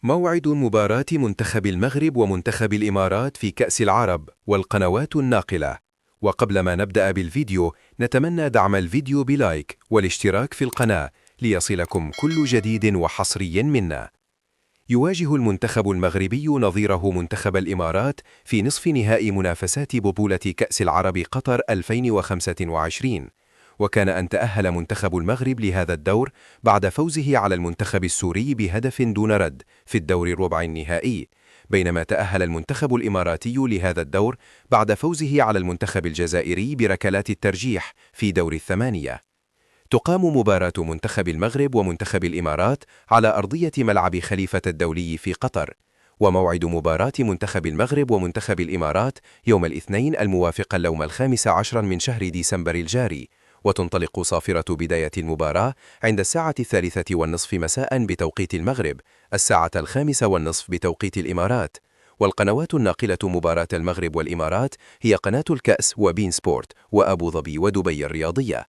موعد مباراة منتخب المغرب ومنتخب الإمارات في كأس العرب والقنوات الناقلة. وقبل ما نبدأ بالفيديو نتمنى دعم الفيديو بلايك والاشتراك في القناة ليصلكم كل جديد وحصري منا. يواجه المنتخب المغربي نظيره منتخب الإمارات في نصف نهائي منافسات بطولة كأس العرب قطر 2025، وكان أن تأهل منتخب المغرب لهذا الدور بعد فوزه على المنتخب السوري بهدف دون رد في الدور الربع النهائي، بينما تأهل المنتخب الإماراتي لهذا الدور بعد فوزه على المنتخب الجزائري بركلات الترجيح في دور الثمانية. تقام مباراة منتخب المغرب ومنتخب الإمارات على أرضية ملعب خليفة الدولي في قطر، وموعد مباراة منتخب المغرب ومنتخب الإمارات يوم الاثنين الموافق اليوم 15 من شهر ديسمبر الجاري، وتنطلق صافرة بداية المباراة عند الساعة 3:30 مساء بتوقيت المغرب، الساعة 5:30 بتوقيت الإمارات. والقنوات الناقلة مباراة المغرب والإمارات هي قناة الكأس وبين سبورت وأبو ظبي ودبي الرياضية.